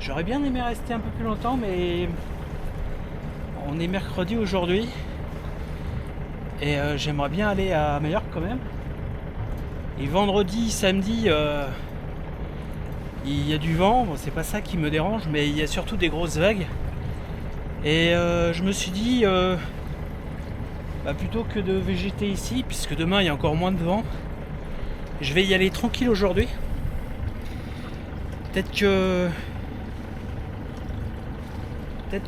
J'aurais bien aimé rester un peu plus longtemps, mais on est mercredi aujourd'hui et j'aimerais bien aller à Majorque quand même. Et vendredi, samedi, il y a du vent, bon, c'est pas ça qui me dérange, mais il y a surtout des grosses vagues. Et je me suis dit, plutôt que de végéter ici, puisque demain il y a encore moins de vent, je vais y aller tranquille aujourd'hui. Peut-être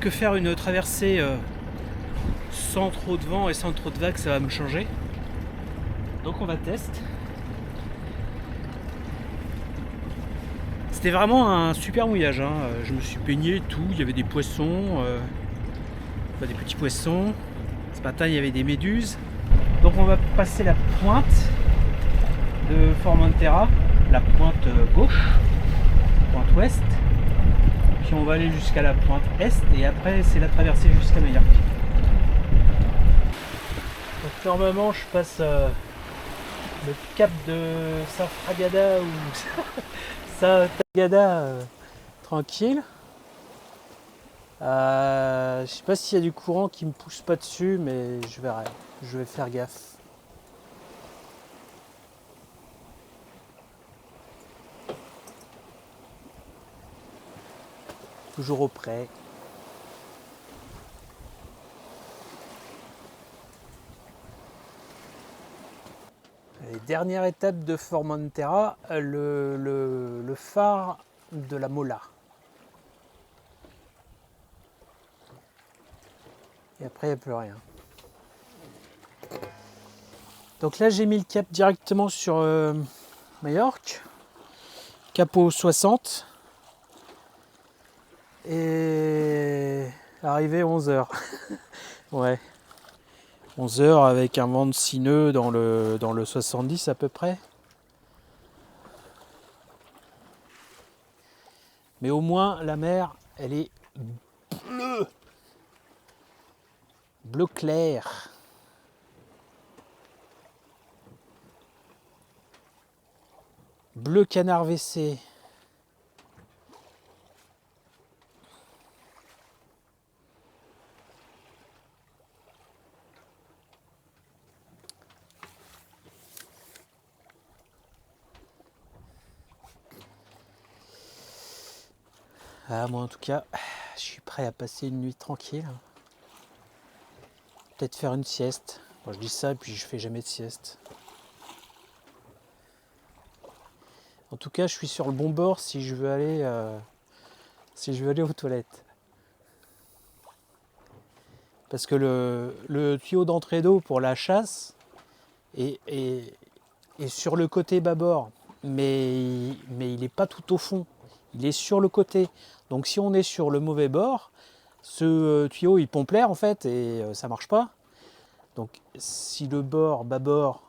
que faire une traversée sans trop de vent et sans trop de vagues, ça va me changer. Donc on va tester. C'était vraiment un super mouillage, hein. Je me suis baigné et tout, il y avait des poissons, des petits poissons. Ce matin il y avait des méduses. Donc on va passer la pointe de Formentera, la pointe gauche, pointe ouest. Puis on va aller jusqu'à la pointe est et après c'est la traversée jusqu'à Majorque. Donc normalement je passe le cap de Safragada ou Satagada tranquille. Je sais pas s'il y a du courant qui me pousse pas dessus, mais je verrai. Je vais faire gaffe. Toujours au près. Et dernière étape de Formentera, le phare de la Mola. Et après, il n'y a plus rien. Donc là, j'ai mis le cap directement sur Majorque. Capot 60. Et arrivé 11h. Ouais. 11h avec un vent de 6 nœuds dans le 70 à peu près. Mais au moins, la mer, elle est bleue. Bleu clair. Bleu canard WC. Moi en tout cas, je suis prêt à passer une nuit tranquille. Peut-être faire une sieste. Bon, je dis ça et puis je fais jamais de sieste. En tout cas, je suis sur le bon bord si je veux aller aux toilettes. Parce que le tuyau d'entrée d'eau pour la chasse est sur le côté bâbord, mais il n'est pas tout au fond. Il est sur le côté. Donc si on est sur le mauvais bord, ce tuyau il pompe l'air en fait et ça marche pas. Donc si le bord bâbord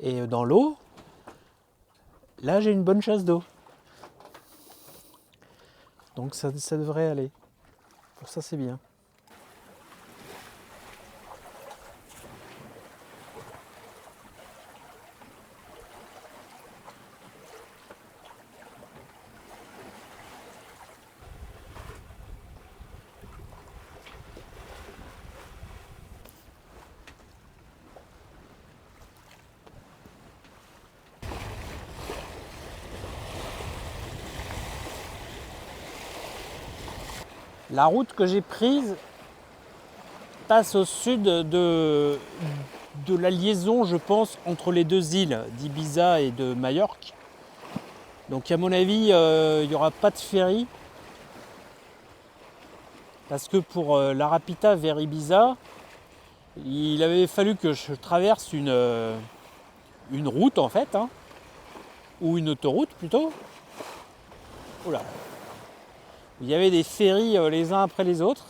est dans l'eau, là j'ai une bonne chasse d'eau. Donc ça devrait aller. Pour ça c'est bien. La route que j'ai prise passe au sud de la liaison, je pense, entre les deux îles d'Ibiza et de Majorque. Donc à mon avis, il n'y aura pas de ferry. Parce que pour la Rapita vers Ibiza, il avait fallu que je traverse une route en fait, hein, ou une autoroute plutôt. Oula. Il y avait des ferries les uns après les autres.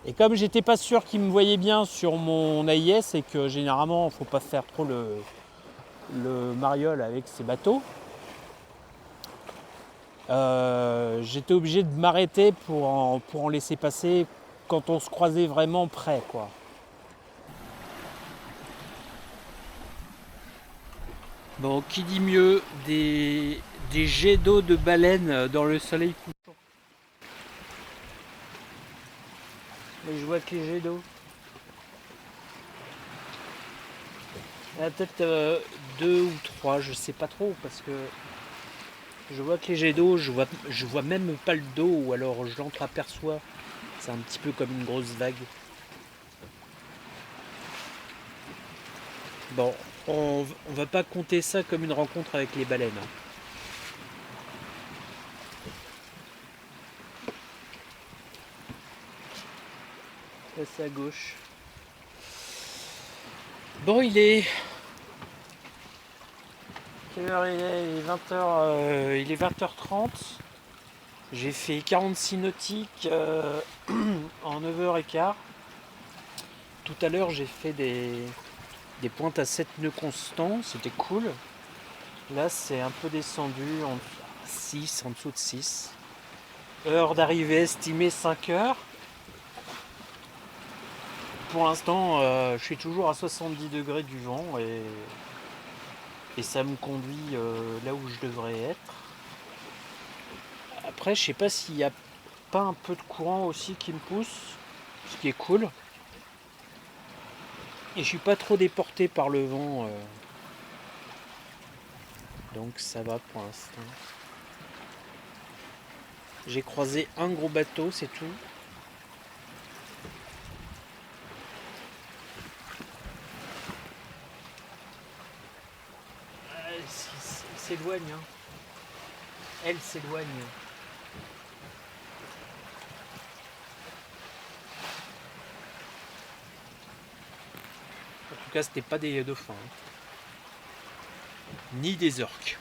Et comme j'étais pas sûr qu'ils me voyaient bien sur mon AIS et que généralement il ne faut pas faire trop le mariole avec ces bateaux, j'étais obligé de m'arrêter pour en laisser passer quand on se croisait vraiment près, quoi. Bon, qui dit mieux des jets d'eau de baleine dans le soleil couchant. Mais je vois que les jets d'eau. Il y en a peut-être 2 ou 3, je sais pas trop, parce que je vois que les jets d'eau, je vois même pas le dos, ou alors je l'entreaperçois. C'est un petit peu comme une grosse vague. Bon, on va pas compter ça comme une rencontre avec les baleines. Là, c'est à gauche. Bon, il est... Quelle heure il est? Il est 20h, il est 20h30. J'ai fait 46 nautiques en 9h15. Tout à l'heure, j'ai fait des pointes à 7 nœuds constants. C'était cool. Là, c'est un peu descendu en 6, en dessous de 6. Heure d'arrivée estimée 5 heures. Pour l'instant, je suis toujours à 70 degrés du vent et ça me conduit là où je devrais être. Après, je sais pas s'il n'y a pas un peu de courant aussi qui me pousse, ce qui est cool. Et je suis pas trop déporté par le vent, donc ça va pour l'instant. J'ai croisé un gros bateau, c'est tout. Il s'éloigne, hein. Elle s'éloigne. En tout cas, c'était pas des dauphins, hein. Ni des orques.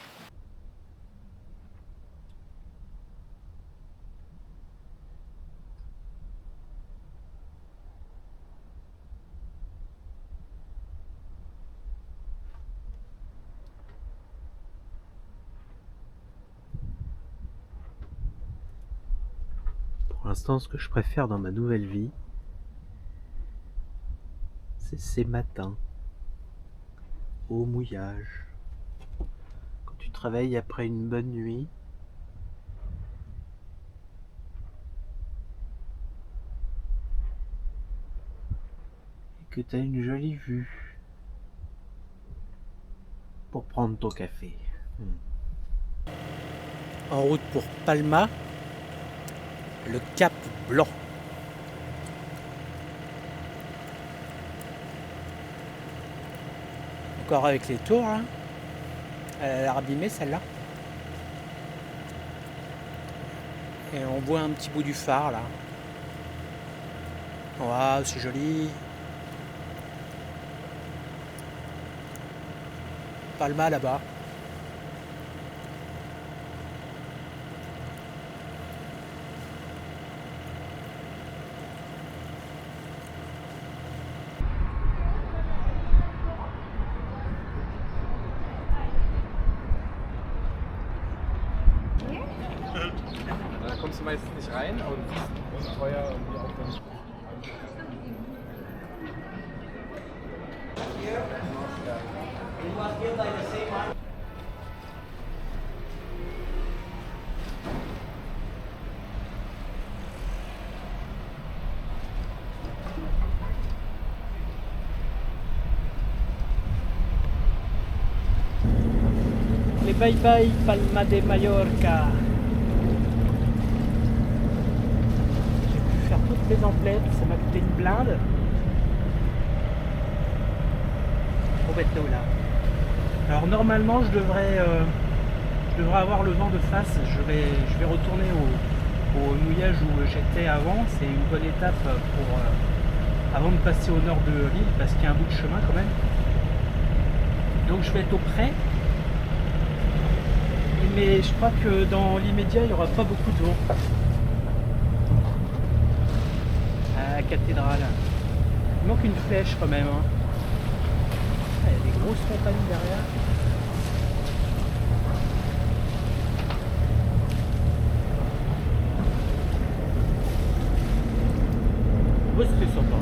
Pour l'instant, ce que je préfère dans ma nouvelle vie, c'est ces matins au mouillage. Quand tu travailles après une bonne nuit, et que tu as une jolie vue pour prendre ton café. En route pour Palma, le Cap Blanc. Encore avec les tours, hein. Elle a l'air abîmée celle-là. Et on voit un petit bout du phare là. Waouh, c'est joli. Palma là-bas. Da kommst du meistens nicht rein, aber du siehst, wie teuer und wie aufwendig. Les bye bye Palma de Mallorca. J'ai pu faire toutes les emplettes, ça m'a coûté une blinde. Trop bête d'eau là. Alors normalement je devrais avoir le vent de face. Je vais retourner au mouillage où j'étais avant. C'est une bonne étape pour avant de passer au nord de l'île parce qu'il y a un bout de chemin quand même. Donc je vais être au près. Mais je crois que dans l'immédiat il n'y aura pas beaucoup de vent. À la cathédrale. Il manque une flèche quand même, hein. Il y a des grosses montagnes derrière. Ouais, c'était sympa.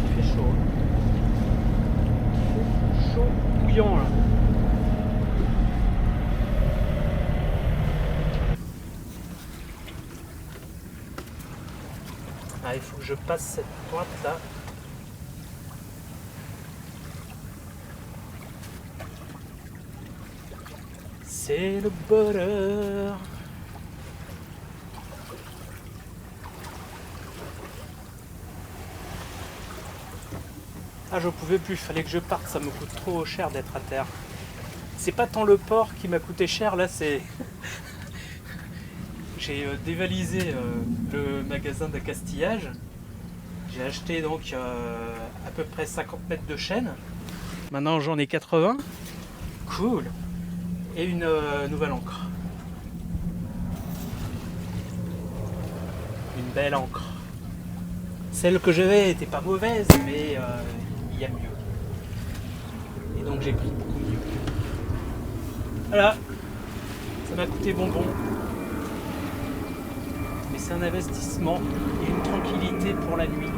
Il fait chaud. Il fait chaud. Oui. bouillant là. Ah, il faut que je passe cette pointe là. C'est le bonheur. Ah, je pouvais plus, fallait que je parte, ça me coûte trop cher d'être à terre. C'est pas tant le port qui m'a coûté cher, là c'est... J'ai dévalisé le magasin d'accastillage. J'ai acheté donc à peu près 50 mètres de chaîne. Maintenant j'en ai 80. Cool. Et une nouvelle encre. Une belle encre. Celle que j'avais était pas mauvaise, mais il y a mieux. Et donc j'ai pris beaucoup mieux. Voilà. Ça m'a coûté bonbon. Mais c'est un investissement et une tranquillité pour la nuit.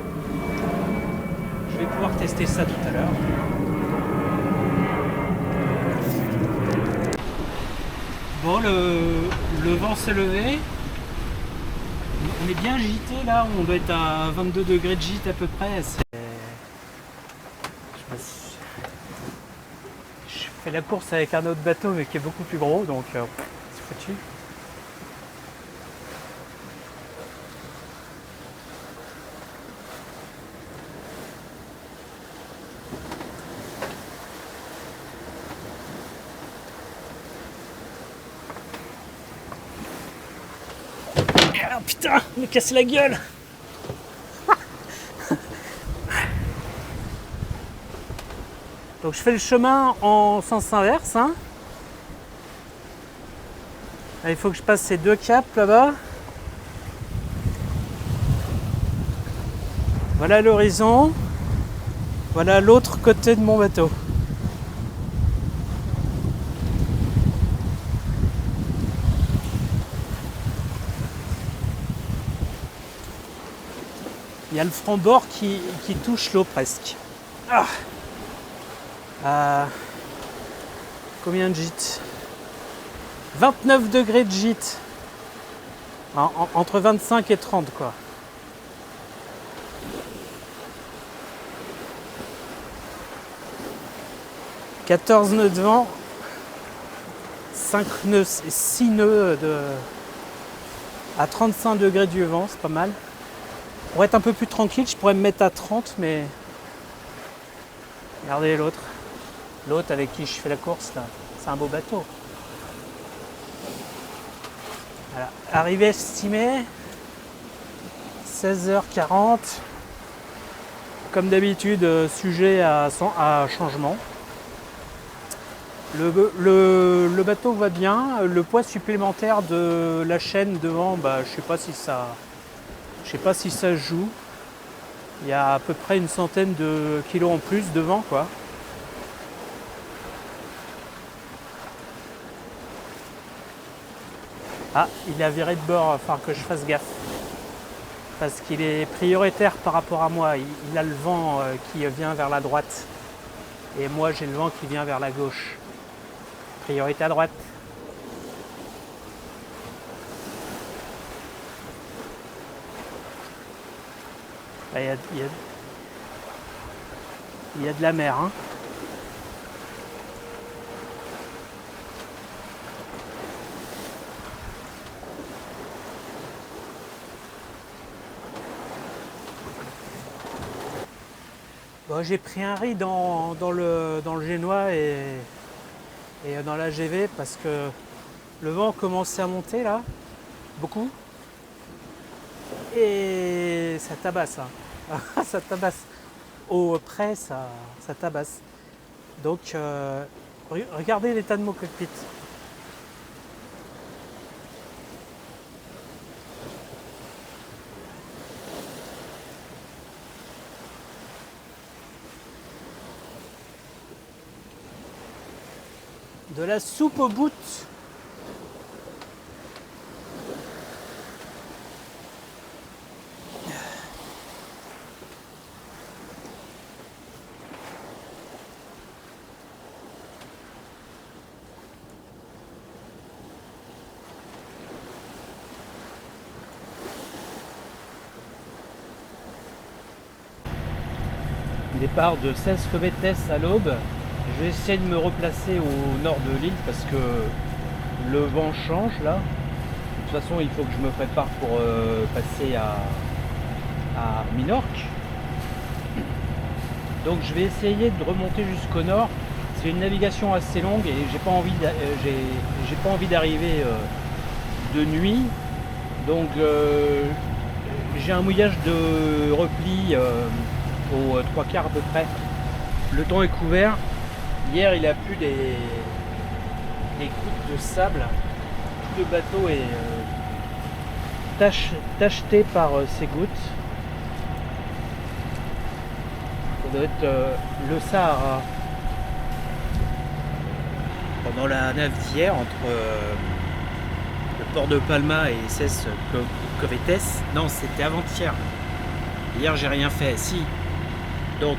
Je vais pouvoir tester ça tout à l'heure. Bon, le vent s'est levé. On est bien gité là, on doit être à 22 degrés de gîte à peu près. Je fais la course avec un autre bateau mais qui est beaucoup plus gros, donc c'est foutu. Ah putain, il me casse la gueule. Donc je fais le chemin en sens inverse. Hein. Là, il faut que je passe ces deux caps là-bas. Voilà l'horizon. Voilà l'autre côté de mon bateau. Il y a le franc-bord qui touche l'eau presque. Combien de gîtes? 29 degrés de gîte. Entre 25 et 30 quoi. 14 nœuds de vent. 5 nœuds, 6 nœuds à 35 degrés du vent, c'est pas mal. Pour être un peu plus tranquille, je pourrais me mettre à 30, mais... Regardez l'autre. L'autre avec qui je fais la course, là. C'est un beau bateau. Voilà. Arrivée estimée, 16h40. Comme d'habitude, sujet à changement. Le bateau va bien. Le poids supplémentaire de la chaîne devant, je sais pas si ça joue. Il y a à peu près une centaine de kilos en plus devant quoi. Ah, il a viré de bord, il va falloir que je fasse gaffe. Parce qu'il est prioritaire par rapport à moi. Il a le vent qui vient vers la droite. Et moi j'ai le vent qui vient vers la gauche. Priorité à droite. Il y a de la mer. Hein. Bon, j'ai pris un riz dans le Génois et dans la GV parce que le vent commençait à monter là, beaucoup. Et ça tabasse. Hein. Ça tabasse. Au près, ça tabasse. Donc, regardez l'état de mon cockpit. De la soupe au bout. Départ de 16 Covetes à l'aube. Je vais essayer de me replacer au nord de l'île parce que le vent change là. De toute façon, il faut que je me prépare pour passer à Minorque. Donc je vais essayer de remonter jusqu'au nord. C'est une navigation assez longue et j'ai pas envie d'arriver de nuit. Donc j'ai un mouillage de repli aux 3/4 à peu près. Le temps est couvert. Hier il a plu des gouttes de sable. Tout le bateau est tacheté par ces gouttes. Ça doit être le Sahara. Pendant la nave d'hier entre le port de Palma et SS Covetes, non c'était avant-hier. Hier j'ai rien fait, si. Donc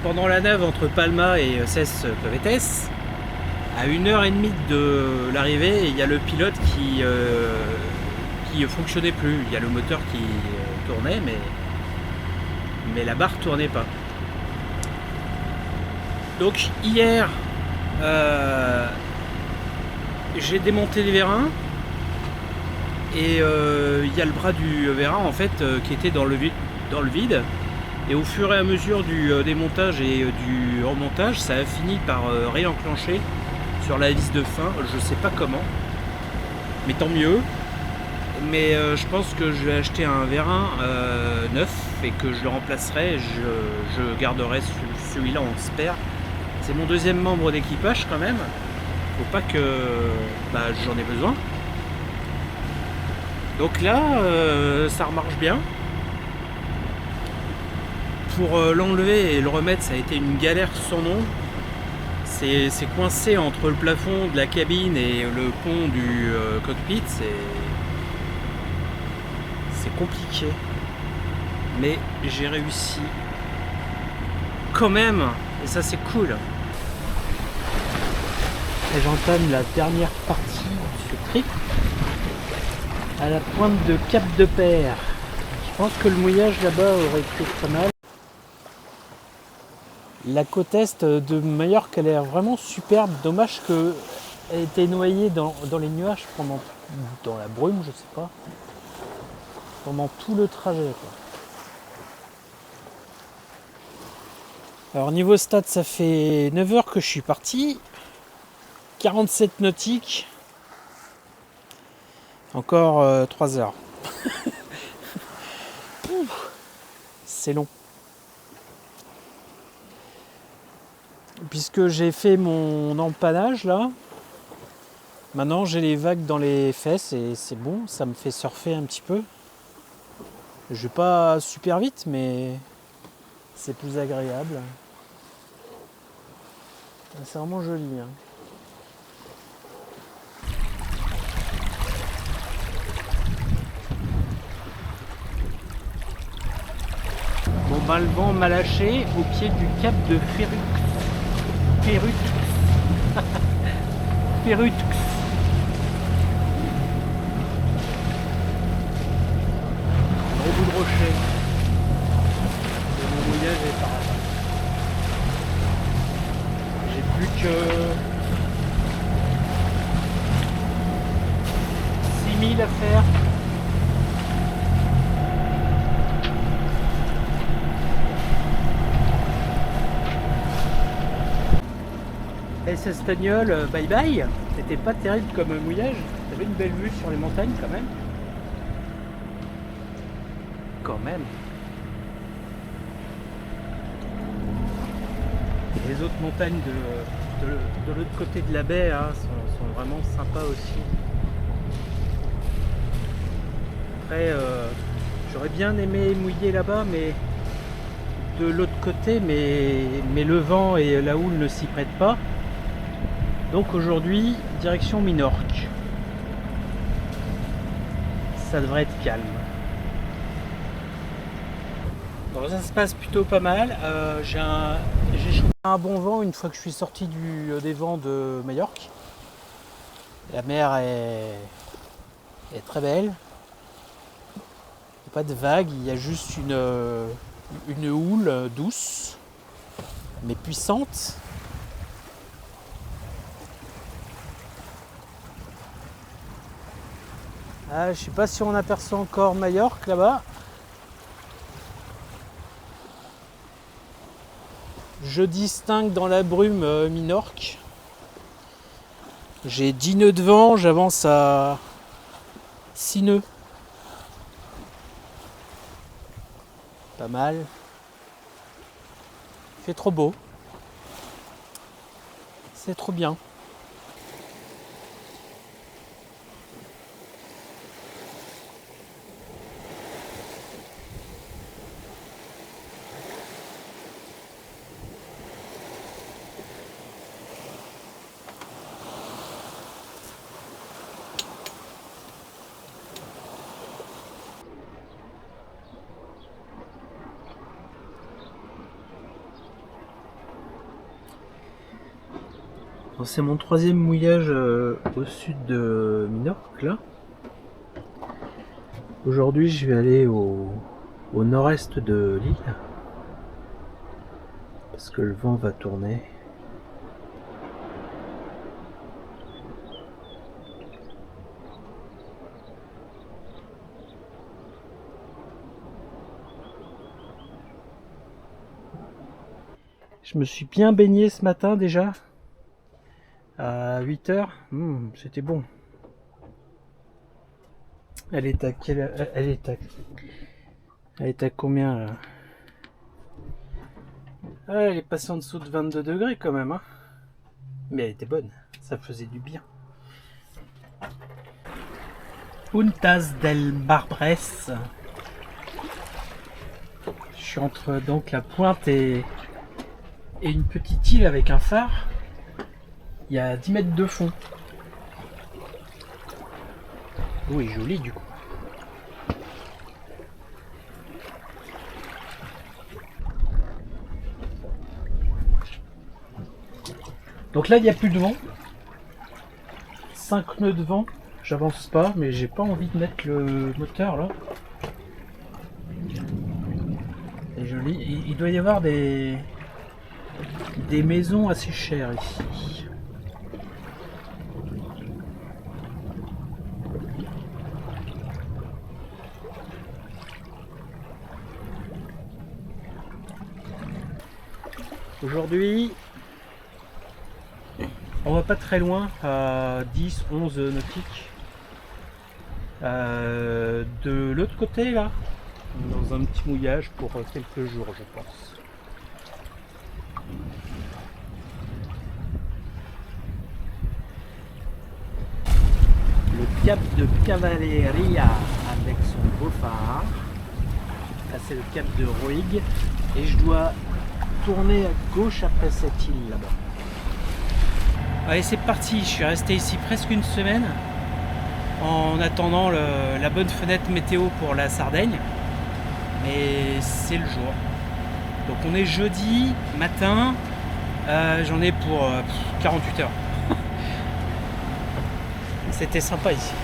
pendant la nave entre Palma et SS Covetes, à 1h30 de l'arrivée, il y a le pilote qui fonctionnait plus. Il y a le moteur qui tournait, mais la barre tournait pas. Donc hier, j'ai démonté les vérins et il y a le bras du vérin en fait qui était dans le vide. Et au fur et à mesure du démontage et du remontage, ça a fini par réenclencher sur la vis de fin. Je sais pas comment, mais tant mieux. Mais je pense que je vais acheter un vérin neuf et que je le remplacerai. Je garderai celui-là en spare. C'est mon deuxième membre d'équipage quand même. Faut pas que j'en ai besoin. Donc là, ça remarche bien. Pour l'enlever et le remettre, ça a été une galère sans nom. C'est coincé entre le plafond de la cabine et le pont du cockpit. C'est compliqué. Mais j'ai réussi quand même. Et ça, c'est cool. Et j'entame la dernière partie de ce trip à la pointe de Cap de Père. Je pense que le mouillage là-bas aurait été pas mal. La côte est de Majorque, elle est vraiment superbe. Dommage qu'elle ait été noyée dans les nuages dans la brume, je sais pas, pendant tout le trajet, quoi. Alors niveau stade, ça fait 9 heures que je suis parti. 47 nautiques. Encore 3 heures. C'est long. Puisque j'ai fait mon empannage là, maintenant j'ai les vagues dans les fesses et c'est bon, ça me fait surfer un petit peu. Je vais pas super vite, mais c'est plus agréable. C'est vraiment joli, hein. Bon ben le vent m'a lâché au pied du cap de Ferrux. Ferrux. Au bout de rocher. Et mon mouillage est par là. J'ai plus que 6000 à faire. Espagnol, bye bye. C'était pas terrible comme mouillage. T'avais une belle vue sur les montagnes quand même. Les autres montagnes de l'autre côté de la baie hein, sont vraiment sympas aussi. Après, j'aurais bien aimé mouiller là-bas, mais de l'autre côté, mais le vent et la houle ne s'y prêtent pas. Donc aujourd'hui, direction Minorque. Ça devrait être calme. Bon, ça se passe plutôt pas mal. J'ai chopé un bon vent une fois que je suis sorti des vents de Majorque. La mer est très belle. Il n'y a pas de vagues, il y a juste une houle douce. mais puissante. Ah, je sais pas si on aperçoit encore Majorque là-bas. Je distingue dans la brume Minorque. J'ai 10 nœuds de vent, j'avance à 6 nœuds. Pas mal. Il fait trop beau. C'est trop bien. C'est mon troisième mouillage au sud de Minorque là. Aujourd'hui je vais aller au nord-est de l'île parce que le vent va tourner. Je me suis bien baigné ce matin déjà. À 8h, c'était bon. Elle est à quelle... Elle est à combien là? Ah, elle est passée en dessous de 22 degrés quand même, hein. Mais elle était bonne, ça faisait du bien. Puntas del Barbres. Je suis entre donc la pointe et une petite île avec un phare. Il y a 10 mètres de fond. Oui, joli du coup. Donc là, il n'y a plus de vent. 5 nœuds de vent. J'avance pas, mais j'ai pas envie de mettre le moteur là. C'est joli. Il doit y avoir des maisons assez chères ici. Aujourd'hui, on va pas très loin, à 10-11 nautiques. De l'autre côté là, dans un petit mouillage pour quelques jours je pense. Le cap de Cavalleria avec son beau phare. Là c'est le cap de Roig et je dois tourner à gauche après cette île là-bas. Allez, c'est parti, je suis resté ici presque une semaine en attendant la bonne fenêtre météo pour la Sardaigne, mais c'est le jour. Donc on est jeudi matin, j'en ai pour 48 heures. C'était sympa ici,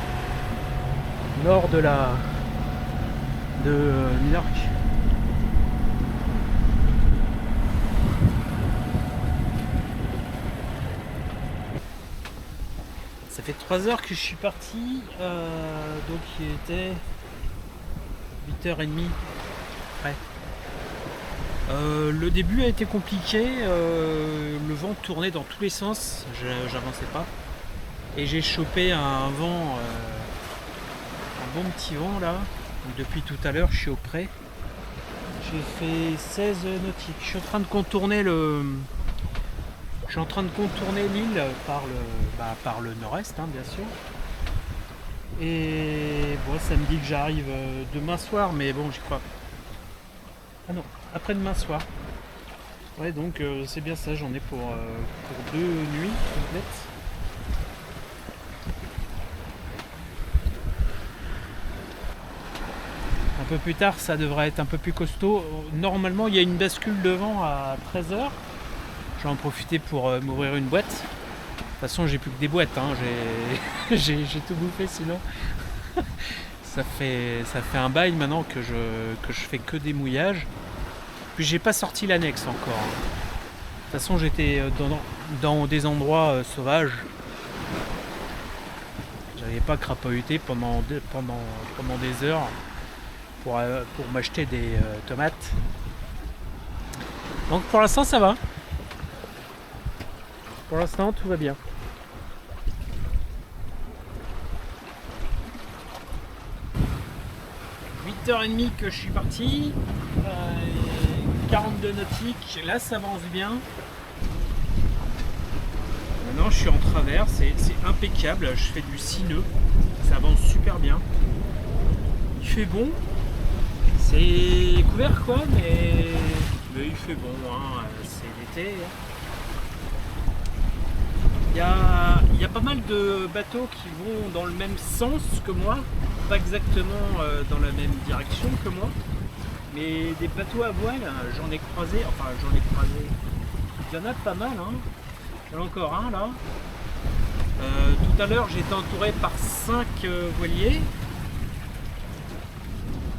nord de Minorque. Ça fait 3 heures que je suis parti, donc il était 8h30 près. Le début a été compliqué, le vent tournait dans tous les sens, j'avançais pas. Et j'ai chopé un vent, un bon petit vent là. Donc depuis tout à l'heure je suis au près. J'ai fait 16 nautiques. Je suis en train de contourner l'île par le nord-est, hein, bien sûr. Et bon, ça me dit que j'arrive demain soir, mais bon, j'y crois. Ah non, après-demain soir. Ouais, donc c'est bien ça, j'en ai pour 2 nuits complètes. Un peu plus tard, ça devrait être un peu plus costaud. Normalement, il y a une bascule de vent à 13h. Je vais en profiter pour m'ouvrir une boîte. De toute façon, j'ai plus que des boîtes, hein. J'ai tout bouffé sinon. Ça fait un bail maintenant que je fais que des mouillages. Puis j'ai pas sorti l'annexe encore. toute façon, j'étais dans des endroits sauvages. J'avais pas crapahuté pendant des heures pour m'acheter des tomates. Donc pour l'instant, ça va. Pour l'instant, tout va bien. 8h30 que je suis parti. 42 nautiques. Là, ça avance bien. Maintenant, je suis en travers. C'est impeccable. Je fais du 6 nœuds. Ça avance super bien. Il fait bon. C'est couvert quoi, mais il fait bon. Hein. C'est l'été. Il y a pas mal de bateaux qui vont dans le même sens que moi, pas exactement dans la même direction que moi, mais des bateaux à voile, j'en ai croisé, il y en a pas mal, hein. Il y en a encore un là. Tout à l'heure j'ai été entouré par 5 voiliers.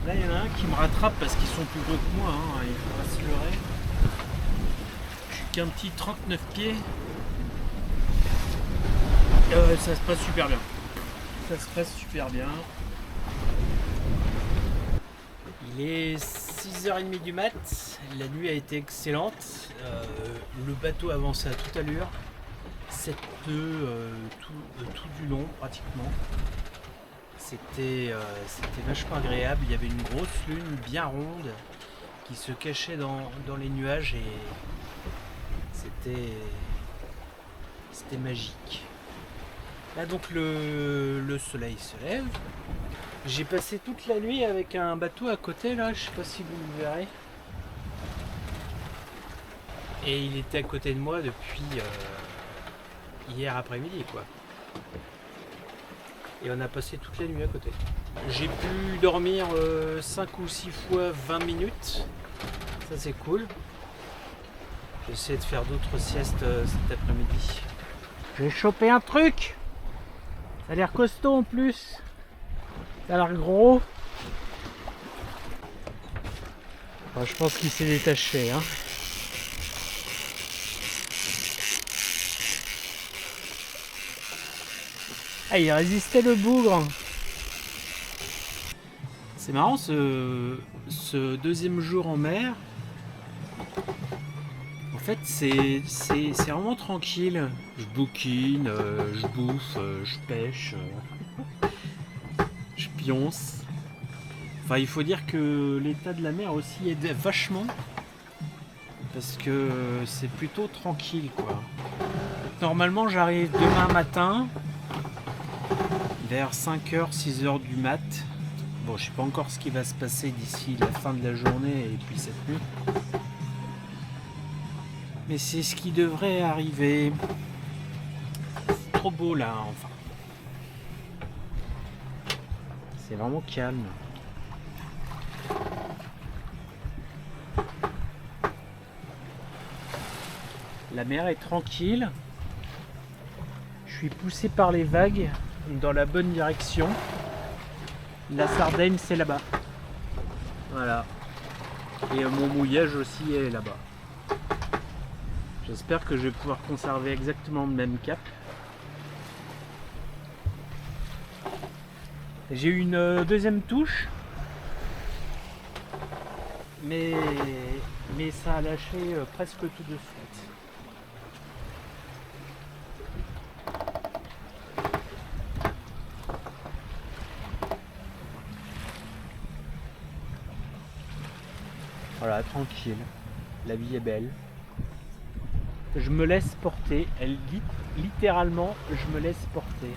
Là il y en a un qui me rattrape parce qu'ils sont plus gros que moi, hein. Il faut pas se leurrer. Je suis qu'un petit 39 pieds. Ça se passe super bien. Ça se passe super bien. Il est 6h30 du mat. La nuit a été excellente. Le bateau avançait à toute allure. 7 nœuds tout du long pratiquement. C'était vachement agréable. Il y avait une grosse lune bien ronde qui se cachait dans les nuages et c'était magique. Là donc le soleil se lève. J'ai passé toute la nuit avec un bateau à côté là, je sais pas si vous le verrez. Et il était à côté de moi depuis hier après-midi quoi. Et on a passé toute la nuit à côté. J'ai pu dormir 5 ou 6 fois 20 minutes. Ça c'est cool. J'essaie de faire d'autres siestes cet après-midi. J'ai chopé un truc. Ça a l'air costaud en plus. Ça a l'air gros. Enfin, je pense qu'il s'est détaché. Hein. Ah, il résistait le bougre. C'est marrant ce deuxième jour en mer. En fait, c'est vraiment tranquille. Je bouquine, je bouffe, je pêche, je pionce. Enfin, il faut dire que l'état de la mer aussi aide vachement. Parce que c'est plutôt tranquille, quoi. Normalement, j'arrive demain matin, vers 5h, 6h du mat. Bon, je sais pas encore ce qui va se passer d'ici la fin de la journée et puis cette nuit. Mais c'est ce qui devrait arriver. C'est trop beau là, enfin. C'est vraiment calme. La mer est tranquille. Je suis poussé par les vagues dans la bonne direction. La Sardaigne, c'est là-bas. Voilà. Et mon mouillage aussi est là-bas. J'espère que je vais pouvoir conserver exactement le même cap. J'ai eu une deuxième touche, mais ça a lâché presque tout de suite. Voilà, tranquille. La vie est belle. Je me laisse porter, elle dit littéralement je me laisse porter.